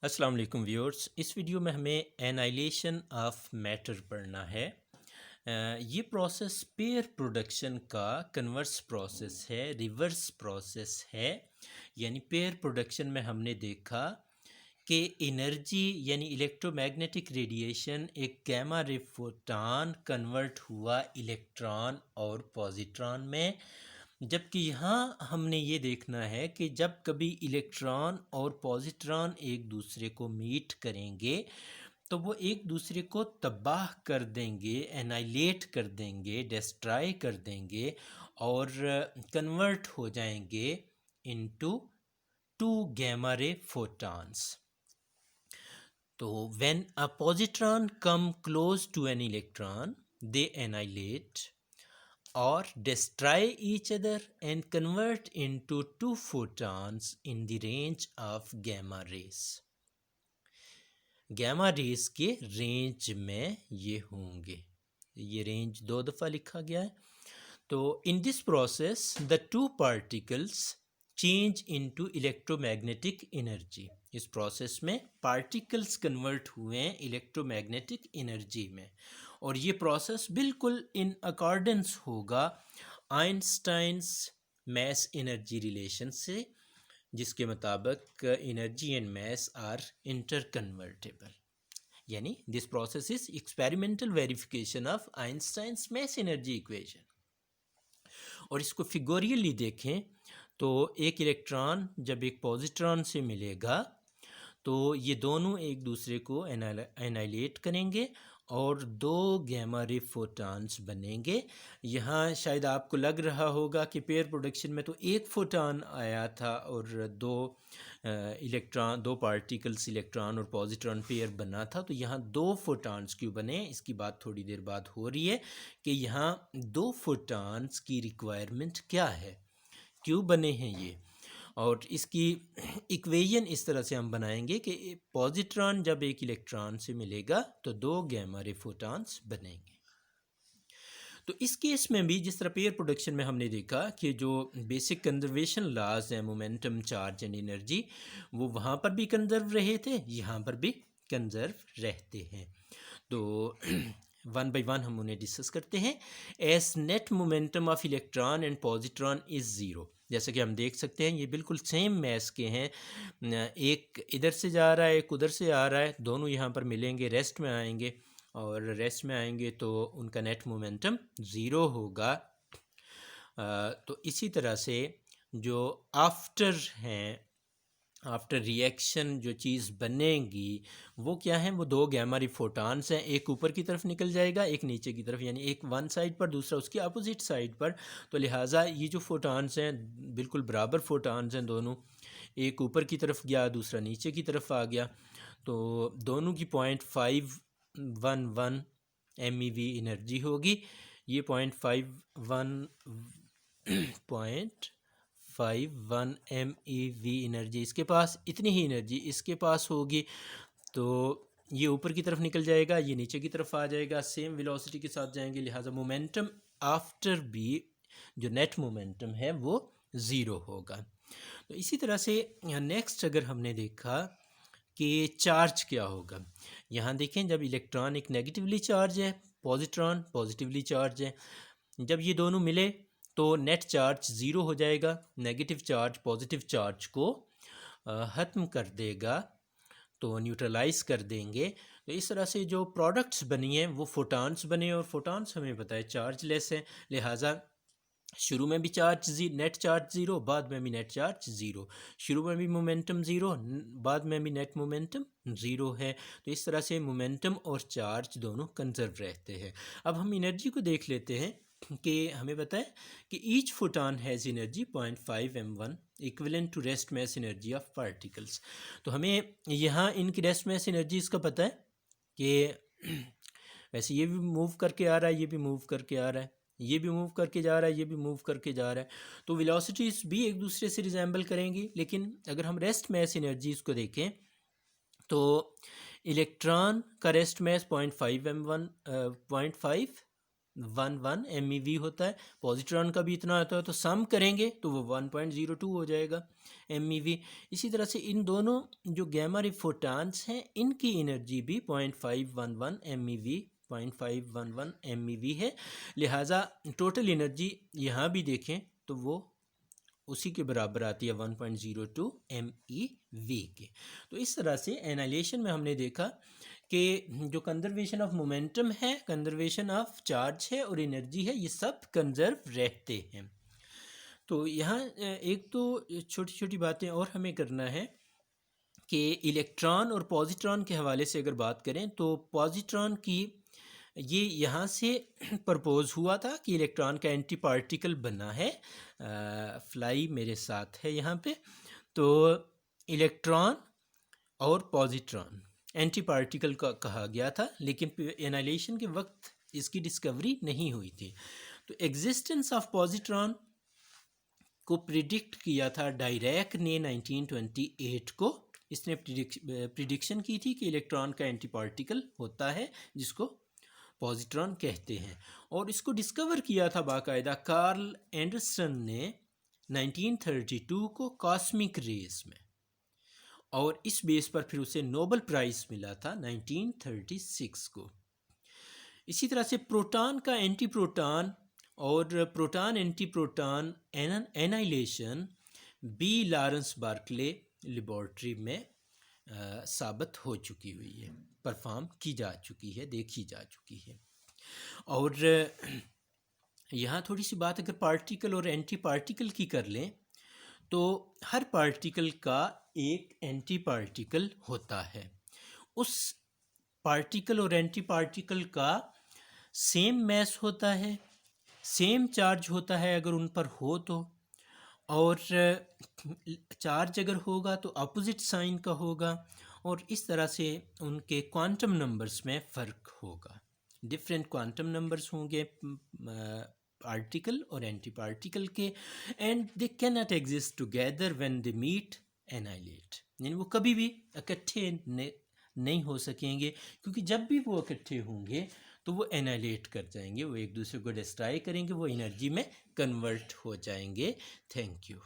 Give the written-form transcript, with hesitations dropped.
अस्सलाम वालेकुम व्यूअर्स। इस वीडियो में हमें एनाइलेशन ऑफ मैटर पढ़ना है। ये प्रोसेस पेयर प्रोडक्शन का कन्वर्स प्रोसेस है, रिवर्स प्रोसेस है। यानी पेयर प्रोडक्शन में हमने देखा कि एनर्जी यानी इलेक्ट्रोमैग्नेटिक रेडिएशन एक गैमा रे फोटॉन कन्वर्ट हुआ इलेक्ट्रॉन और पॉजिट्रॉन में। जबकि यहाँ हमने ये देखना है कि जब कभी इलेक्ट्रॉन और पॉजिट्रॉन एक दूसरे को मीट करेंगे तो वो एक दूसरे को तबाह कर देंगे, एनाइलेट कर देंगे, डिस्ट्रॉय कर देंगे और कन्वर्ट हो जाएंगे into two gamma ray photons. तो when a positron come close to an electron they annihilate or destroy each other and convert into two photons in the range of gamma rays. Gamma rays के range में ये होंगे। ये range दो दफ़ा लिखा गया है। तो in this process the two particles change into electromagnetic energy. इस प्रोसेस में पार्टिकल्स कन्वर्ट हुए हैं इलेक्ट्रोमैग्नेटिक एनर्जी में, और ये प्रोसेस बिल्कुल इन अकॉर्डेंस होगा आइंस्टाइन्स मैस एनर्जी रिलेशन से, जिसके मुताबिक energy and mass are inter convertible. यानी this process is experimental verification of Einstein's mass energy equation. और इसको फिगोरियली देखें तो एक इलेक्ट्रॉन जब एक पॉजिट्रॉन से मिलेगा तो ये दोनों एक दूसरे को एनाइलेट करेंगे और दो गैमा रे फोटॉन्स बनेंगे। यहाँ शायद आपको लग रहा होगा कि पेयर प्रोडक्शन में तो एक फोटॉन आया था और दो इलेक्ट्रॉन, दो पार्टिकल्स इलेक्ट्रॉन और पॉजिट्रॉन पेयर बना था, तो यहाँ दो फोटॉन्स क्यों बने, इसकी बात थोड़ी देर बाद हो रही है कि यहाँ दो फोटॉन्स की रिक्वायरमेंट क्या है, क्यों बने हैं ये। और इसकी इक्वेशन इस तरह से हम बनाएंगे कि पॉजिट्रॉन जब एक इलेक्ट्रॉन से मिलेगा तो दो गैमा रे फोटॉन्स बनेंगे। तो इस केस में भी जिस तरह पेयर प्रोडक्शन में हमने देखा कि जो बेसिक कंजर्वेशन लॉज हैं, मोमेंटम, चार्ज एंड एनर्जी, वो वहाँ पर भी कंजर्व रहे थे, यहाँ पर भी कंजर्व रहते हैं। तो वन बाई वन हम उन्हें डिस्कस करते हैं। S net momentum of electron and positron is zero. जैसे कि हम देख सकते हैं ये बिल्कुल सेम मैस के हैं, एक इधर से जा रहा है एक उधर से आ रहा है, दोनों यहाँ पर मिलेंगे, रेस्ट में आएंगे, और रेस्ट में आएंगे तो उनका नेट मोमेंटम ज़ीरो होगा। तो इसी तरह से जो आफ्टर हैं, आफ्टर रिएक्शन जो चीज़ बनेगी वो क्या है, वो दो गैमा रे फोटॉन्स हैं, एक ऊपर की तरफ निकल जाएगा एक नीचे की तरफ, यानी एक वन साइड पर दूसरा उसकी अपोजिट साइड पर। तो लिहाजा ये जो फोटॉन्स हैं बिल्कुल बराबर फोटॉन्स हैं दोनों, एक ऊपर की तरफ गया दूसरा नीचे की तरफ आ गया। तो दोनों की 0.511 MeV एनर्जी होगी। ये 0.51 MeV एनर्जी इसके पास, इतनी ही एनर्जी इसके पास होगी। तो ये ऊपर की तरफ निकल जाएगा, ये नीचे की तरफ आ जाएगा, सेम वेलोसिटी के साथ जाएंगे, लिहाजा मोमेंटम आफ्टर बी जो नेट मोमेंटम है वो ज़ीरो होगा। तो इसी तरह से नेक्स्ट अगर हमने देखा कि चार्ज क्या होगा, यहाँ देखें जब इलेक्ट्रॉन एक नेगेटिवली चार्ज है, पॉजिट्रॉन पॉजिटिवली चार्ज है, जब ये दोनों मिले तो नेट चार्ज ज़ीरो हो जाएगा, नेगेटिव चार्ज पॉजिटिव चार्ज को ख़त्म कर देगा, तो न्यूट्रलाइज कर देंगे। तो इस तरह से जो प्रोडक्ट्स बनी हैं वो फोटॉन्स बने, और फोटॉन्स हमें पता है चार्ज लेस है, लिहाजा शुरू में भी नेट चार्ज ज़ीरो, बाद में भी नेट चार्ज ज़ीरो, शुरू में भी मोमेंटम ज़ीरो, बाद में भी नेट मोमेंटम ज़ीरो है। तो इस तरह से मोमेंटम और चार्ज दोनों कंजर्व रहते हैं। अब हम एनर्जी को देख लेते हैं कि हमें पता है कि each photon has energy 0.5 m1 equivalent to rest mass energy of particles. तो हमें यहाँ इनकी रेस्ट मैस एनर्जीज का पता है कि वैसे ये भी मूव करके आ रहा है, ये भी मूव करके आ रहा है, ये भी मूव करके जा रहा है, ये भी मूव करके जा रहा है, तो वेलोसिटीज़ भी एक दूसरे से रिजेंबल करेंगी। लेकिन अगर हम रेस्ट मैस एनर्जीज़ को देखें तो इलेक्ट्रॉन का रेस्ट मैस 0.5 m1 0.5 0.11 MeV होता है, पॉजिट्रॉन का भी इतना होता है, तो सम करेंगे तो वो 1.02 हो जाएगा MeV। इसी तरह से इन दोनों जो गैमा रे फोटान्स हैं इनकी एनर्जी भी 0.511 MeV 0.511 MeV है। लिहाजा टोटल एनर्जी यहाँ भी देखें तो वो उसी के बराबर आती है 1.02 MeV के। तो इस तरह से एनालिसिस में हमने देखा कि जो कंजर्वेशन ऑफ मोमेंटम है, कंजर्वेशन ऑफ चार्ज है और एनर्जी है, ये सब कंजर्व रहते हैं। तो यहाँ एक तो छोटी छोटी बातें और हमें करना है कि इलेक्ट्रॉन और पॉजिट्रॉन के हवाले से अगर बात करें तो पॉजिट्रॉन की ये यहाँ से प्रपोज हुआ था कि इलेक्ट्रॉन का एंटी पार्टिकल बना है। फ्लाई मेरे साथ है यहाँ पे। तो इलेक्ट्रॉन और पॉजिट्रॉन एंटी पार्टिकल का कहा गया था, लेकिन एनालिसिस के वक्त इसकी डिस्कवरी नहीं हुई थी। तो एग्जिस्टेंस ऑफ पॉजिट्रॉन को प्रिडिक्ट किया था डायरेक ने 1928 को। इसने प्रिडिक्शन की थी कि इलेक्ट्रॉन का एंटी पार्टिकल होता है जिसको पॉजिट्रॉन कहते हैं, और इसको डिस्कवर किया था बाकायदा कार्ल एंडरसन ने 1932 को कॉस्मिक रेज में, और इस बेस पर फिर उसे नोबेल प्राइज़ मिला था 1936 को। इसी तरह से प्रोटॉन का एंटी प्रोटॉन और proton anti proton annihilation by Lawrence Berkeley laboratory में साबित हो चुकी हुई है, परफॉर्म की जा चुकी है, देखी जा चुकी है। और यहाँ थोड़ी सी बात अगर पार्टिकल और एंटी पार्टिकल की कर लें तो हर पार्टिकल का एक एंटी पार्टिकल होता है। उस पार्टिकल और एंटी पार्टिकल का सेम मैस होता है, सेम चार्ज होता है अगर उन पर हो तो, और चार्ज अगर होगा तो अपोजिट साइन का होगा, और इस तरह से उनके क्वांटम नंबर्स में फ़र्क होगा। डिफरेंट क्वांटम नंबर्स होंगे पार्टिकल और एंटी पार्टिकल के, and they can not exist together when they meet annihilate, यानी वो कभी भी इकट्ठे नहीं हो सकेंगे, क्योंकि जब भी वो इकट्ठे होंगे तो वो एनाइलेट कर जाएंगे, वो एक दूसरे को डिस्ट्रॉय करेंगे, वो एनर्जी में कन्वर्ट हो जाएंगे। Thank you.